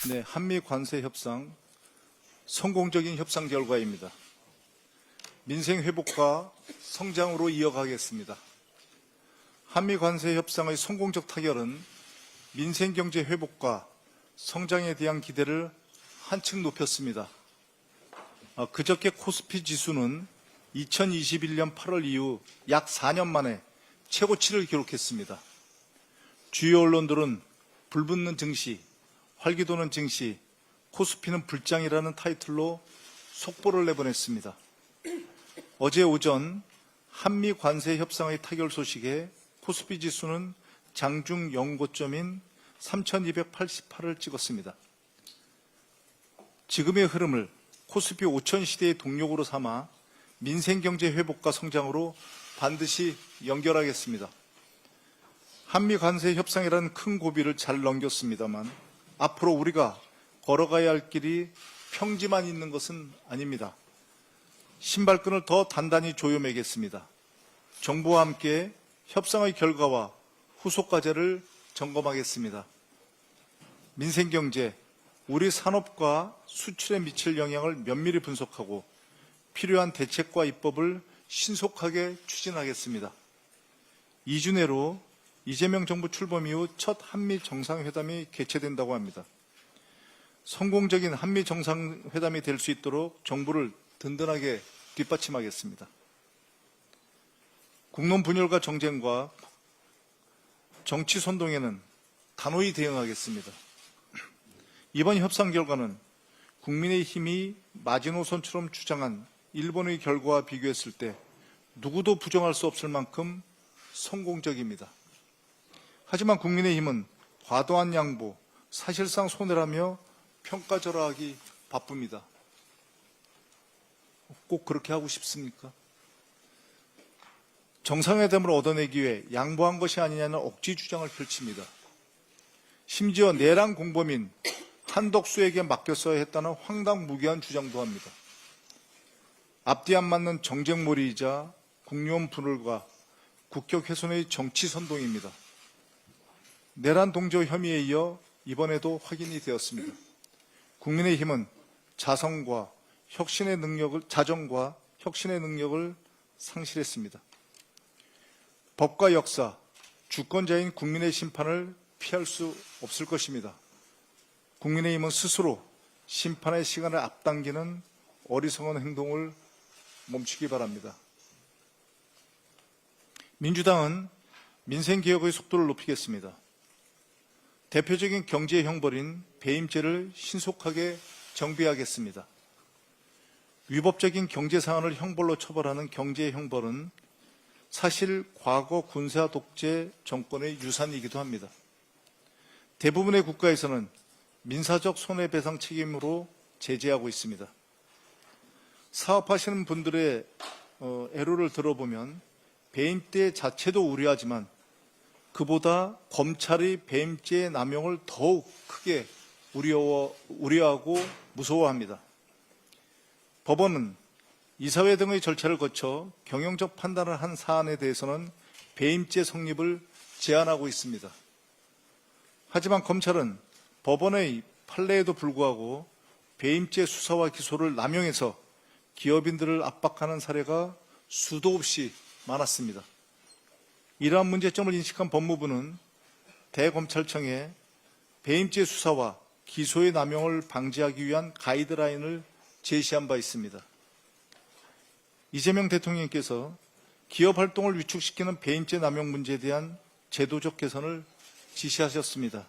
네, 한미 관세 협상 성공적인 협상 결과입니다. 민생 회복과 성장으로 이어가겠습니다. 한미 관세 협상의 성공적 타결은 민생 경제 회복과 성장에 대한 기대를 한층 높였습니다. 그저께 코스피 지수는 2021년 8월 이후 약 4년 만에 최고치를 기록했습니다. 주요 언론들은 불붙는 증시, 활기도는 증시, 코스피는 불장이라는 타이틀로 속보를 내보냈습니다. 어제 오전 한미 관세 협상의 타결 소식에 코스피 지수는 장중 연고점인 3,288을 찍었습니다. 지금의 흐름을 코스피 5천 시대의 동력으로 삼아 민생경제 회복과 성장으로 반드시 연결하겠습니다. 한미 관세 협상이라는 큰 고비를 잘 넘겼습니다만 앞으로 우리가 걸어가야 할 길이 평지만 있는 것은 아닙니다. 신발끈을 더 단단히 조여매겠습니다. 정부와 함께 협상의 결과와 후속 과제를 점검하겠습니다. 민생경제, 우리 산업과 수출에 미칠 영향을 면밀히 분석하고 필요한 대책과 입법을 신속하게 추진하겠습니다. 2주 내로 이재명 정부 출범 이후 첫 한미 정상회담이 개최된다고 합니다. 성공적인 한미 정상회담이 될 수 있도록 정부를 든든하게 뒷받침하겠습니다. 국론 분열과 정쟁과 정치 선동에는 단호히 대응하겠습니다. 이번 협상 결과는 국민의힘이 마지노선처럼 주장한 일본의 결과와 비교했을 때 누구도 부정할 수 없을 만큼 성공적입니다. 하지만 국민의힘은 과도한 양보, 사실상 손해라며 평가절하하기 바쁩니다. 꼭 그렇게 하고 싶습니까? 정상회담을 얻어내기 위해 양보한 것이 아니냐는 억지 주장을 펼칩니다. 심지어 내란 공범인 한덕수에게 맡겼어야 했다는 황당무계한 주장도 합니다. 앞뒤 안 맞는 정쟁몰이이자 국론 분열과 국격 훼손의 정치 선동입니다. 내란 동조 혐의에 이어 이번에도 확인이 되었습니다. 국민의힘은 자정과 혁신의 능력을 상실했습니다. 법과 역사, 주권자인 국민의 심판을 피할 수 없을 것입니다. 국민의힘은 스스로 심판의 시간을 앞당기는 어리석은 행동을 멈추기 바랍니다. 민주당은 민생개혁의 속도를 높이겠습니다. 대표적인 경제 형벌인 배임죄를 신속하게 정비하겠습니다. 위법적인 경제 사안을 형벌로 처벌하는 경제 형벌은 사실 과거 군사 독재 정권의 유산이기도 합니다. 대부분의 국가에서는 민사적 손해배상 책임으로 제재하고 있습니다. 사업하시는 분들의 애로를 들어보면 배임죄 자체도 우려하지만 그보다 검찰이 배임죄 남용을 더욱 크게 우려하고 무서워합니다. 법원은 이사회 등의 절차를 거쳐 경영적 판단을 한 사안에 대해서는 배임죄 성립을 제한하고 있습니다. 하지만 검찰은 법원의 판례에도 불구하고 배임죄 수사와 기소를 남용해서 기업인들을 압박하는 사례가 수도 없이 많았습니다. 이러한 문제점을 인식한 법무부는 대검찰청에 배임죄 수사와 기소의 남용을 방지하기 위한 가이드라인을 제시한 바 있습니다. 이재명 대통령께서 기업 활동을 위축시키는 배임죄 남용 문제에 대한 제도적 개선을 지시하셨습니다.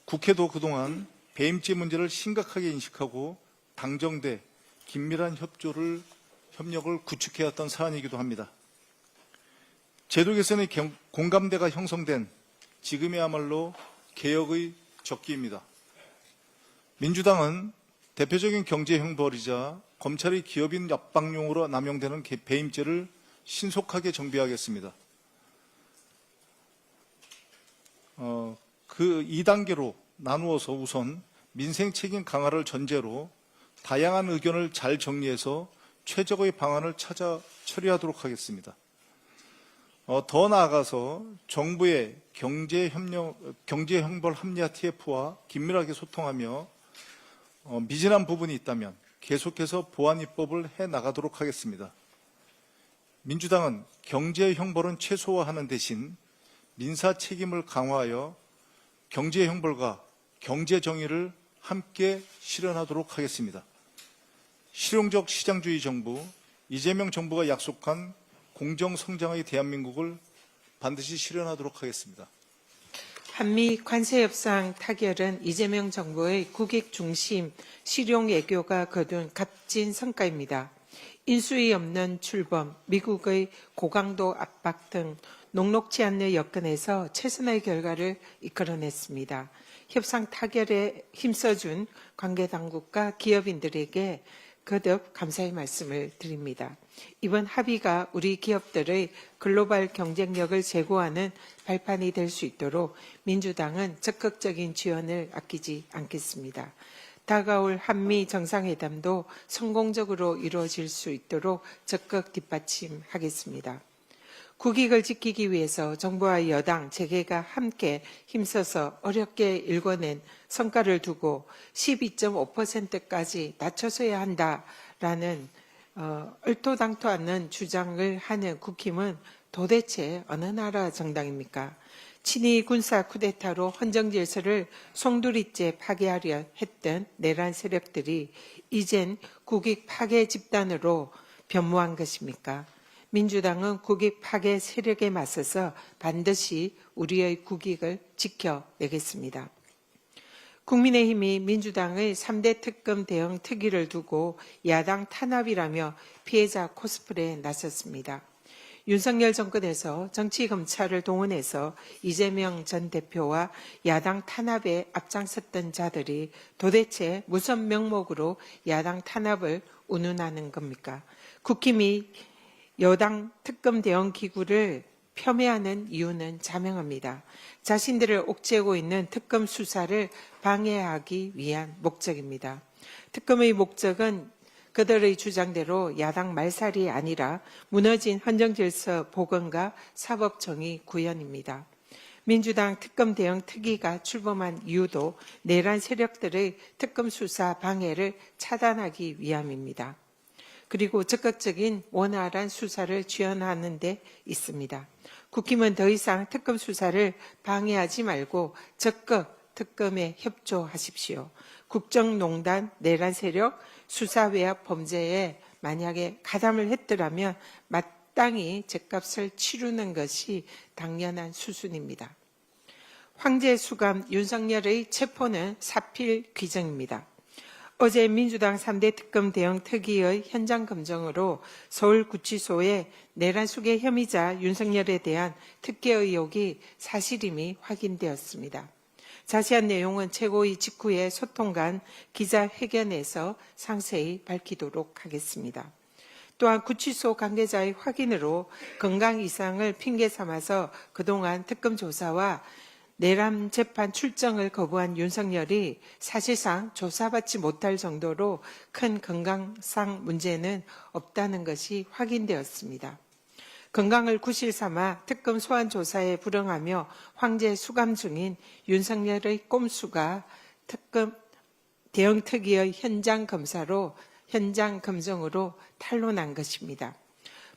국회도 그동안 배임죄 문제를 심각하게 인식하고 당정대 긴밀한 협력을 구축해왔던 사안이기도 합니다. 제도 개선의 공감대가 형성된 지금이야말로 개혁의 적기입니다. 민주당은 대표적인 경제 형벌이자 검찰의 기업인 압박용으로 남용되는 배임죄를 신속하게 정비하겠습니다. 그 2단계로 나누어서 우선 민생 책임 강화를 전제로 다양한 의견을 잘 정리해서 최적의 방안을 찾아 처리하도록 하겠습니다. 더 나아가서 정부의 경제형벌 합리화 TF와 긴밀하게 소통하며 미진한 부분이 있다면 계속해서 보완 입법을 해나가도록 하겠습니다. 민주당은 경제형벌은 최소화하는 대신 민사 책임을 강화하여 경제형벌과 경제정의를 함께 실현하도록 하겠습니다. 실용적 시장주의 정부, 이재명 정부가 약속한 공정성장의 대한민국을 반드시 실현하도록 하겠습니다. 한미 관세 협상 타결은 이재명 정부의 국익 중심 실용 외교가 거둔 값진 성과입니다. 인수위 없는 출범, 미국의 고강도 압박 등 녹록지 않는 여건에서 최선의 결과를 이끌어냈습니다. 협상 타결에 힘써준 관계당국과 기업인들에게 거듭 감사의 말씀을 드립니다. 이번 합의가 우리 기업들의 글로벌 경쟁력을 제고하는 발판이 될 수 있도록 민주당은 적극적인 지원을 아끼지 않겠습니다. 다가올 한미 정상회담도 성공적으로 이루어질 수 있도록 적극 뒷받침하겠습니다. 국익을 지키기 위해서 정부와 여당, 재계가 함께 힘써서 어렵게 일궈낸 성과를 두고 12.5%까지 낮춰서야 한다라는 얼토당토 않는 주장을 하는 국힘은 도대체 어느 나라 정당입니까? 친위 군사 쿠데타로 헌정 질서를 송두리째 파괴하려 했던 내란 세력들이 이젠 국익 파괴 집단으로 변모한 것입니까? 민주당은 국익 파괴 세력에 맞서서 반드시 우리의 국익을 지켜내겠습니다. 국민의힘이 민주당의 3대 특검 대응 특위를 두고 야당 탄압이라며 피해자 코스프레에 나섰습니다. 윤석열 정권에서 정치검찰을 동원해서 이재명 전 대표와 야당 탄압에 앞장섰던 자들이 도대체 무슨 명목으로 야당 탄압을 운운하는 겁니까? 국힘이 여당 특검 대응 기구를 폄훼하는 이유는 자명합니다. 자신들을 옥죄고 있는 특검 수사를 방해하기 위한 목적입니다. 특검의 목적은 그들의 주장대로 야당 말살이 아니라 무너진 헌정질서 복원과 사법정의 구현입니다. 민주당 특검 대응 특위가 출범한 이유도 내란 세력들의 특검 수사 방해를 차단하기 위함입니다. 그리고 적극적인 원활한 수사를 지원하는 데 있습니다. 국힘은 더 이상 특검 수사를 방해하지 말고 적극 특검에 협조하십시오. 국정농단, 내란 세력, 수사외압 범죄에 만약에 가담을 했더라면 마땅히 죗값을 치르는 것이 당연한 수순입니다. 황제 수감 윤석열의 체포는 사필 규정입니다. 어제 민주당 3대 특검 대응 특위의 현장 검증으로 서울구치소에 내란 수괴 혐의자 윤석열에 대한 특혜 의혹이 사실임이 확인되었습니다. 자세한 내용은 최고위 직후에 소통간 기자회견에서 상세히 밝히도록 하겠습니다. 또한 구치소 관계자의 확인으로 건강 이상을 핑계 삼아서 그동안 특검 조사와 내란 재판 출정을 거부한 윤석열이 사실상 조사받지 못할 정도로 큰 건강상 문제는 없다는 것이 확인되었습니다. 건강을 구실 삼아 특검 소환 조사에 불응하며 황제 수감 중인 윤석열의 꼼수가 특검 대응 특위의 현장 검사로 현장 검증으로 탄로난 것입니다.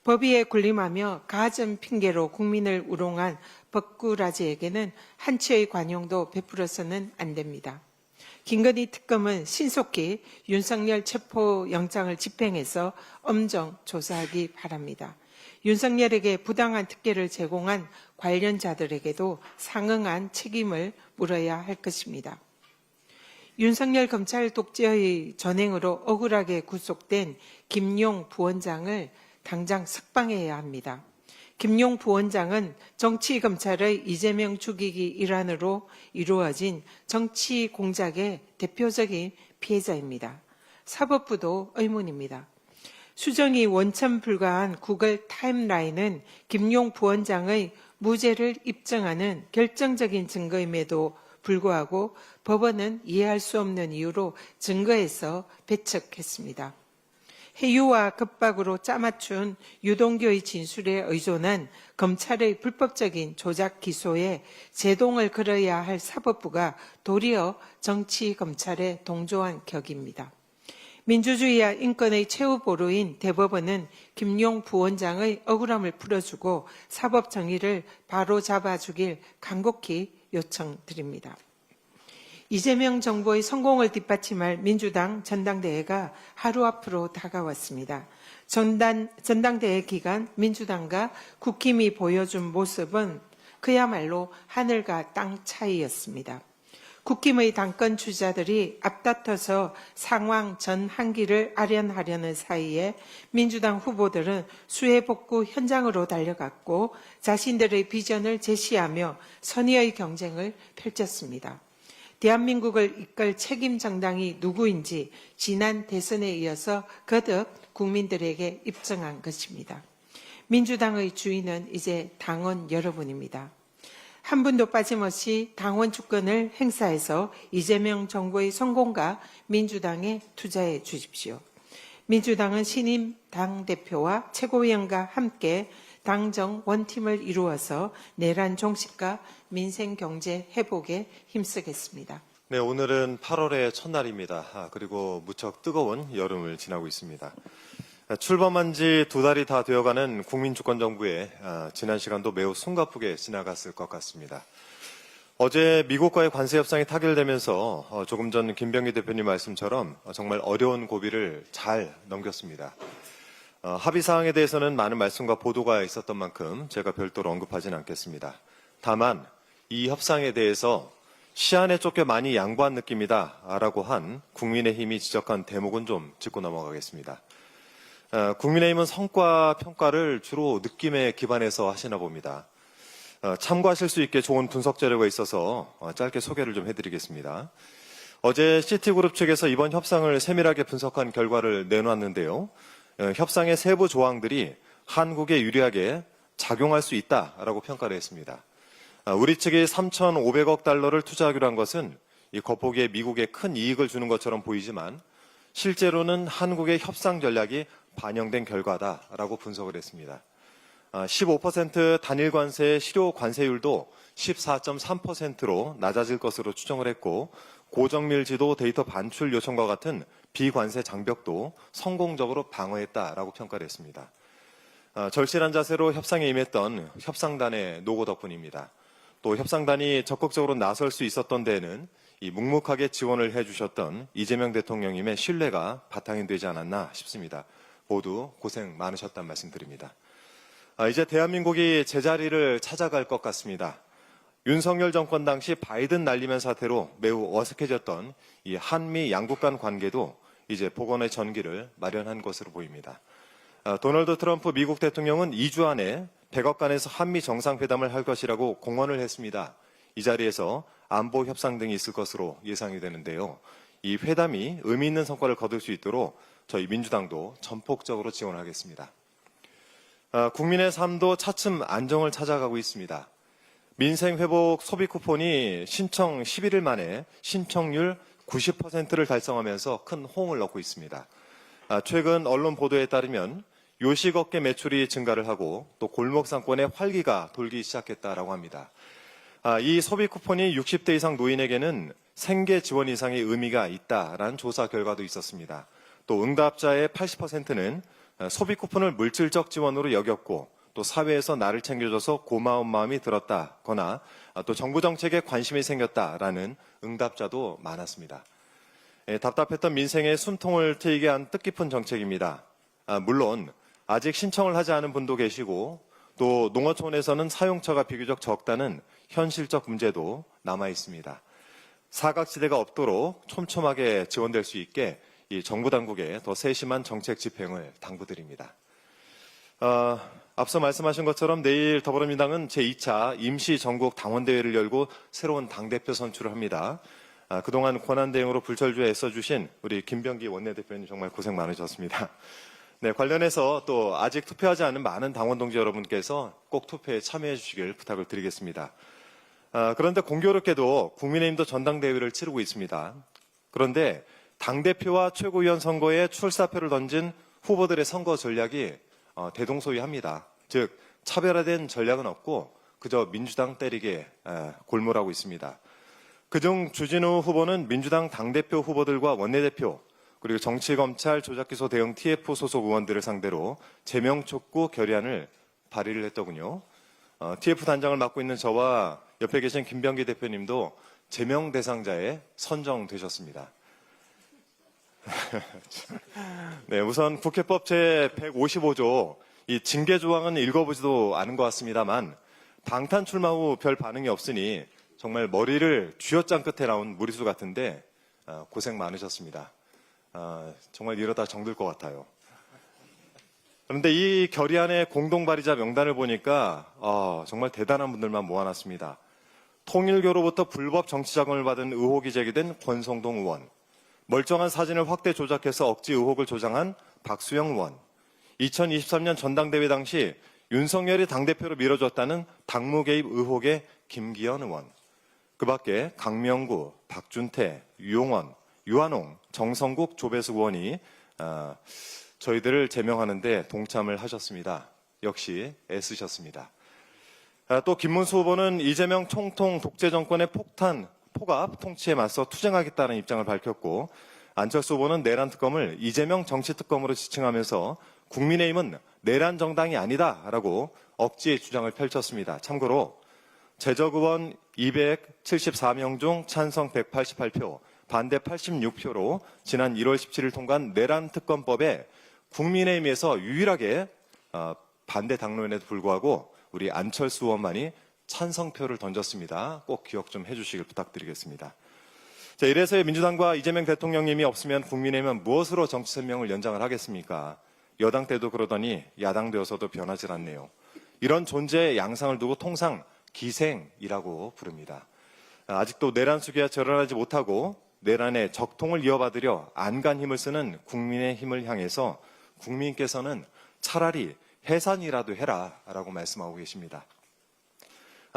법위에 군림하며 가점 핑계로 국민을 우롱한 법꾸라지에게는 한치의 관용도 베풀어서는 안 됩니다. 김건희 특검은 신속히 윤석열 체포영장을 집행해서 엄정 조사하기 바랍니다. 윤석열에게 부당한 특혜를 제공한 관련자들에게도 상응한 책임을 물어야 할 것입니다. 윤석열 검찰 독재의 전행으로 억울하게 구속된 김용 부원장을 당장 석방해야 합니다. 김용 부원장은 정치검찰의 이재명 죽이기 일환으로 이루어진 정치 공작의 대표적인 피해자입니다. 사법부도 의문입니다. 수정이 원천 불가한 구글 타임라인은 김용 부원장의 무죄를 입증하는 결정적인 증거임에도 불구하고 법원은 이해할 수 없는 이유로 증거에서 배척했습니다. 해유와 급박으로 짜맞춘 유동규의 진술에 의존한 검찰의 불법적인 조작 기소에 제동을 걸어야 할 사법부가 도리어 정치검찰에 동조한 격입니다. 민주주의와 인권의 최후 보루인 대법원은 김용 부원장의 억울함을 풀어주고 사법 정의를 바로 잡아주길 간곡히 요청드립니다. 이재명 정부의 성공을 뒷받침할 민주당 전당대회가 하루 앞으로 다가왔습니다. 전당대회 기간 민주당과 국힘이 보여준 모습은 그야말로 하늘과 땅 차이였습니다. 국힘의 당권 주자들이 앞다퉈서 상황 전 한기를 아련하려는 사이에 민주당 후보들은 수해 복구 현장으로 달려갔고 자신들의 비전을 제시하며 선의의 경쟁을 펼쳤습니다. 대한민국을 이끌 책임 정당이 누구인지 지난 대선에 이어서 거듭 국민들에게 입증한 것입니다. 민주당의 주인은 이제 당원 여러분입니다. 한 분도 빠짐없이 당원 주권을 행사해서 이재명 정부의 성공과 민주당에 투자해 주십시오. 민주당은 신임 당대표와 최고위원과 함께 당정 원팀을 이루어서 내란 종식과 민생 경제 회복에 힘쓰겠습니다. 네, 오늘은 8월의 첫날입니다. 그리고 무척 뜨거운 여름을 지나고 있습니다. 출범한 지 2달이 다 되어가는 국민주권정부에 지난 시간도 매우 숨가쁘게 지나갔을 것 같습니다. 어제 미국과의 관세 협상이 타결되면서 조금 전 김병기 대표님 말씀처럼 정말 어려운 고비를 잘 넘겼습니다. 합의 사항에 대해서는 많은 말씀과 보도가 있었던 만큼 제가 별도로 언급하지는 않겠습니다. 다만 이 협상에 대해서 시한에 쫓겨 많이 양보한 느낌이다라고 한 국민의힘이 지적한 대목은 좀 짚고 넘어가겠습니다. 국민의힘은 성과 평가를 주로 느낌에 기반해서 하시나 봅니다. 참고하실 수 있게 좋은 분석 자료가 있어서 짧게 소개를 좀 해드리겠습니다. 어제 시티그룹 측에서 이번 협상을 세밀하게 분석한 결과를 내놓았는데요. 협상의 세부 조항들이 한국에 유리하게 작용할 수 있다라고 평가를 했습니다. 우리 측이 3,500억 달러를 투자하기로 한 것은 이 겉보기에 미국에 큰 이익을 주는 것처럼 보이지만 실제로는 한국의 협상 전략이 반영된 결과다라고 분석을 했습니다. 15% 단일 관세의 실효 관세율도 14.3%로 낮아질 것으로 추정을 했고 고정밀 지도 데이터 반출 요청과 같은 비관세 장벽도 성공적으로 방어했다라고 평가를 했습니다. 절실한 자세로 협상에 임했던 협상단의 노고 덕분입니다. 또 협상단이 적극적으로 나설 수 있었던 데에는 이 묵묵하게 지원을 해주셨던 이재명 대통령님의 신뢰가 바탕이 되지 않았나 싶습니다. 모두 고생 많으셨다는 말씀드립니다. 이제 대한민국이 제자리를 찾아갈 것 같습니다. 윤석열 정권 당시 바이든 날리면 사태로 매우 어색해졌던 이 한미 양국 간 관계도 이제 복원의 전기를 마련한 것으로 보입니다. 도널드 트럼프 미국 대통령은 2주 안에 백악관에서 한미 정상회담을 할 것이라고 공언을 했습니다. 이 자리에서 안보 협상 등이 있을 것으로 예상이 되는데요. 이 회담이 의미 있는 성과를 거둘 수 있도록 저희 민주당도 전폭적으로 지원하겠습니다. 국민의 삶도 차츰 안정을 찾아가고 있습니다. 민생회복 소비 쿠폰이 신청 11일 만에 신청률 90%를 달성하면서 큰 호응을 얻고 있습니다. 최근 언론 보도에 따르면 요식업계 매출이 증가를 하고 또 골목 상권에 활기가 돌기 시작했다라고 합니다. 이 소비 쿠폰이 60대 이상 노인에게는 생계 지원 이상의 의미가 있다라는 조사 결과도 있었습니다. 또 응답자의 80%는 소비 쿠폰을 물질적 지원으로 여겼고 또 사회에서 나를 챙겨줘서 고마운 마음이 들었다거나 또 정부 정책에 관심이 생겼다라는 응답자도 많았습니다. 답답했던 민생의 숨통을 트이게 한 뜻깊은 정책입니다. 물론 아직 신청을 하지 않은 분도 계시고 또 농어촌에서는 사용처가 비교적 적다는 현실적 문제도 남아 있습니다. 사각지대가 없도록 촘촘하게 지원될 수 있게 이 정부 당국에 더 세심한 정책 집행을 당부드립니다. 앞서 말씀하신 것처럼 내일 더불어민주당은 제2차 임시 전국 당원대회를 열고 새로운 당대표 선출을 합니다. 그동안 권한대행으로 불철주야 애써주신 우리 김병기 원내대표님 정말 고생 많으셨습니다. 네, 관련해서 또 아직 투표하지 않은 많은 당원 동지 여러분께서 꼭 투표에 참여해 주시길 부탁을 드리겠습니다. 그런데 공교롭게도 국민의힘도 전당대회를 치르고 있습니다. 그런데 당대표와 최고위원 선거에 출사표를 던진 후보들의 선거 전략이 대동소이합니다. 즉 차별화된 전략은 없고 그저 민주당 때리게 골몰하고 있습니다. 그중 주진우 후보는 민주당 당대표 후보들과 원내대표 그리고 정치검찰 조작기소 대응 TF 소속 의원들을 상대로 제명 촉구 결의안을 발의를 했더군요. TF 단장을 맡고 있는 저와 옆에 계신 김병기 대표님도 제명 대상자에 선정되셨습니다. 네, 우선 국회법 제155조 이 징계 조항은 읽어보지도 않은 것 같습니다만 방탄 출마 후 별 반응이 없으니 정말 머리를 쥐어짠 끝에 나온 무리수 같은데 고생 많으셨습니다. 정말 이러다 정들 것 같아요. 그런데 이 결의안의 공동 발의자 명단을 보니까 정말 대단한 분들만 모아놨습니다. 통일교로부터 불법 정치자금을 받은 의혹이 제기된 권성동 의원, 멀쩡한 사진을 확대 조작해서 억지 의혹을 조장한 박수영 의원, 2023년 전당대회 당시 윤석열이 당대표로 밀어줬다는 당무 개입 의혹의 김기현 의원, 그 밖에 강명구, 박준태, 유용원, 유한홍, 정성국, 조배수 의원이 저희들을 제명하는데 동참을 하셨습니다. 역시 애쓰셨습니다. 또 김문수 후보는 이재명 총통 독재 정권의 폭압 통치에 맞서 투쟁하겠다는 입장을 밝혔고 안철수 후보는 내란 특검을 이재명 정치 특검으로 지칭하면서 국민의힘은 내란 정당이 아니다라고 억지의 주장을 펼쳤습니다. 참고로 제적 의원 274명 중 찬성 188표, 반대 86표로 지난 1월 17일 통과한 내란 특검법에 국민의힘에서 유일하게 반대 당론에도 불구하고 우리 안철수 의원만이 찬성표를 던졌습니다. 꼭 기억 좀 해주시길 부탁드리겠습니다. 자, 이래서의 민주당과 이재명 대통령님이 없으면 국민의힘은 무엇으로 정치 생명을 연장을 하겠습니까? 여당 때도 그러더니 야당 되어서도 변하질 않네요. 이런 존재의 양상을 두고 통상 기생이라고 부릅니다. 아직도 내란 수기와 절연하지 못하고 내란의 적통을 이어받으려 안간 힘을 쓰는 국민의힘을 향해서 국민께서는 차라리 해산이라도 해라라고 말씀하고 계십니다.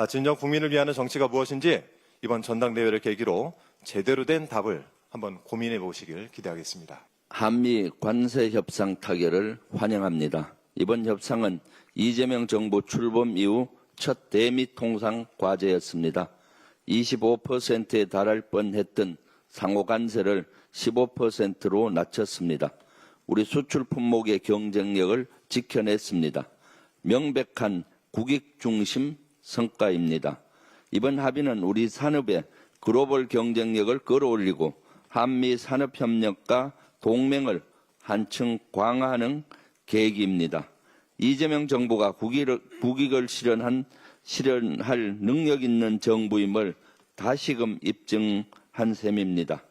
진정 국민을 위하는 정치가 무엇인지 이번 전당대회를 계기로 제대로 된 답을 한번 고민해 보시길 기대하겠습니다. 한미 관세 협상 타결을 환영합니다. 이번 협상은 이재명 정부 출범 이후 첫 대미 통상 과제였습니다. 25%에 달할 뻔했던 상호 관세를 15%로 낮췄습니다. 우리 수출 품목의 경쟁력을 지켜냈습니다. 명백한 국익 중심 성과입니다. 이번 합의는 우리 산업의 글로벌 경쟁력을 끌어올리고 한미 산업협력과 동맹을 한층 강화하는 계기입니다. 이재명 정부가 국익을 실현할 능력 있는 정부임을 다시금 입증한 셈입니다.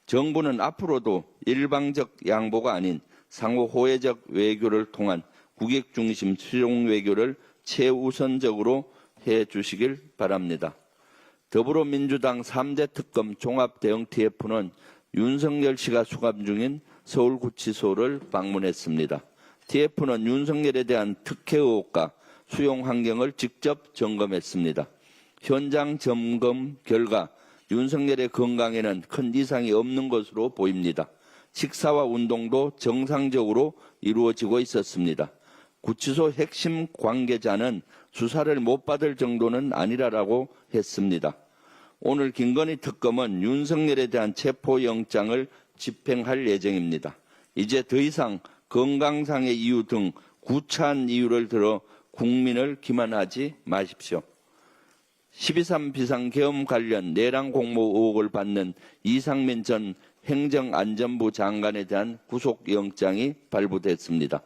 정부는 앞으로도 일방적 양보가 아닌 상호 호혜적 외교를 통한 국익 중심 실용 외교를 최우선적으로 해 주시길 바랍니다. 더불어민주당 3대 특검 종합 대응 TF는 윤석열 씨가 수감 중인 서울구치소를 방문했습니다. TF는 윤석열에 대한 특혜 의혹과 수용 환경을 직접 점검했습니다. 현장 점검 결과 윤석열의 건강에는 큰 이상이 없는 것으로 보입니다. 식사와 운동도 정상적으로 이루어지고 있었습니다. 구치소 핵심 관계자는 수사를 못 받을 정도는 아니라고 했습니다. 오늘 김건희 특검은 윤석열에 대한 체포영장을 집행할 예정입니다. 이제 더 이상 건강상의 이유 등 구차한 이유를 들어 국민을 기만하지 마십시오. 12.3 비상계엄 관련 내란 공모 의혹을 받는 이상민 전 행정안전부 장관에 대한 구속영장이 발부됐습니다.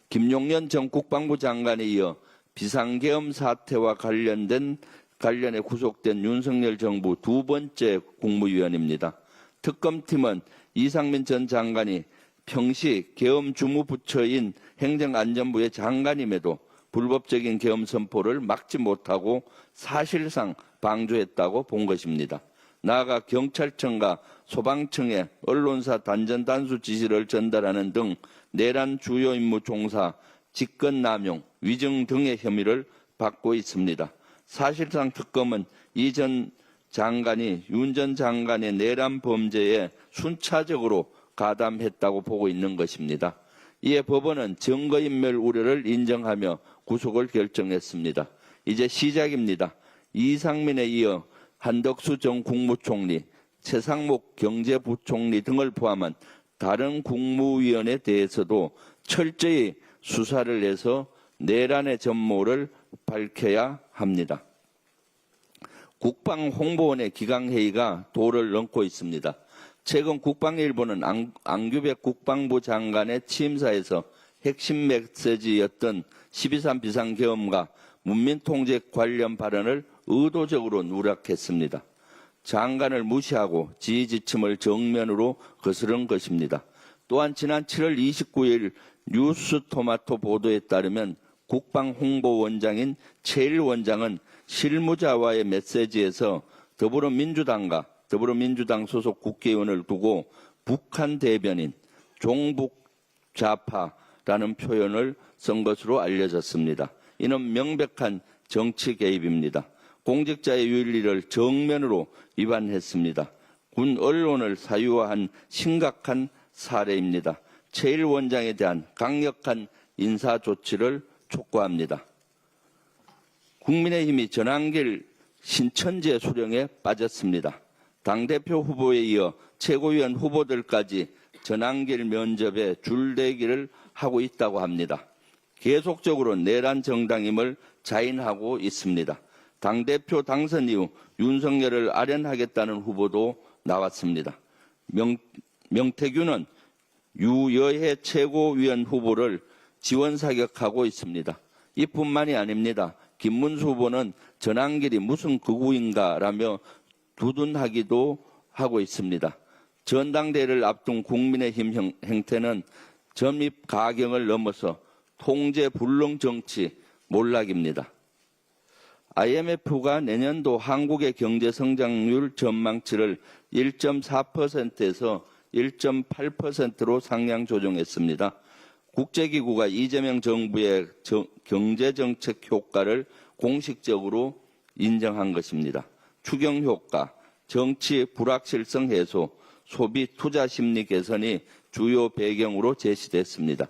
김용년 전 국방부 장관에 이어 비상계엄 사태와 관련해 구속된 윤석열 정부 두 번째 국무위원입니다. 특검팀은 이상민 전 장관이 평시 계엄 주무부처인 행정안전부의 장관임에도 불법적인 계엄 선포를 막지 못하고 사실상 방조했다고 본 것입니다. 나아가 경찰청과 소방청에 언론사 단전 단수 지시를 전달하는 등 내란 주요 임무 종사, 직권남용, 위증 등의 혐의를 받고 있습니다. 사실상 특검은 이 전 장관이 윤 전 장관의 내란 범죄에 순차적으로 가담했다고 보고 있는 것입니다. 이에 법원은 증거인멸 우려를 인정하며 구속을 결정했습니다. 이제 시작입니다. 이상민에 이어 한덕수 전 국무총리, 최상목 경제부총리 등을 포함한 다른 국무위원에 대해서도 철저히 수사를 해서 내란의 전모를 밝혀야 합니다. 국방홍보원의 기강회의가 도를 넘고 있습니다. 최근 국방일보는 안규백 국방부 장관의 취임사에서 핵심 메시지였던 12.3 비상계엄과 문민통제 관련 발언을 의도적으로 누락했습니다. 장관을 무시하고 지지침을 정면으로 거스른 것입니다. 또한 지난 7월 29일 뉴스토마토 보도에 따르면 국방홍보원장인 최일 원장은 실무자와의 메시지에서 더불어민주당과 더불어민주당 소속 국회의원을 두고 북한 대변인, 종북좌파라는 표현을 쓴 것으로 알려졌습니다. 이는 명백한 정치 개입입니다. 공직자의 윤리를 정면으로 위반했습니다. 군 언론을 사유화한 심각한 사례입니다. 최일 원장에 대한 강력한 인사 조치를 촉구합니다. 국민의힘이 전한길 신천지 수령에 빠졌습니다. 당대표 후보에 이어 최고위원 후보들까지 전한길 면접에 줄대기를 하고 있다고 합니다. 계속적으로 내란 정당임을 자인하고 있습니다. 당대표 당선 이후 윤석열을 아련하겠다는 후보도 나왔습니다. 명태균은 유여해 최고위원 후보를 지원 사격하고 있습니다. 이뿐만이 아닙니다. 김문수 후보는 전한길이 무슨 극우인가라며 두둔하기도 하고 있습니다. 전당대회를 앞둔 국민의힘 행태는 점입 가경을 넘어서 통제 불능 정치 몰락입니다. IMF가 내년도 한국의 경제 성장률 전망치를 1.4%에서 1.8%로 상향 조정했습니다. 국제기구가 이재명 정부의 경제정책 효과를 공식적으로 인정한 것입니다. 추경 효과, 정치 불확실성 해소, 소비 투자 심리 개선이 주요 배경으로 제시됐습니다.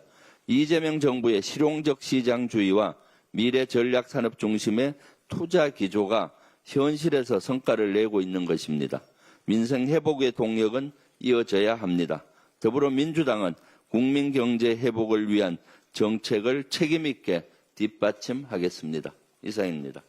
이재명 정부의 실용적 시장주의와 미래 전략 산업 중심의 투자 기조가 현실에서 성과를 내고 있는 것입니다. 민생 회복의 동력은 이어져야 합니다. 더불어민주당은 국민 경제 회복을 위한 정책을 책임 있게 뒷받침하겠습니다. 이상입니다.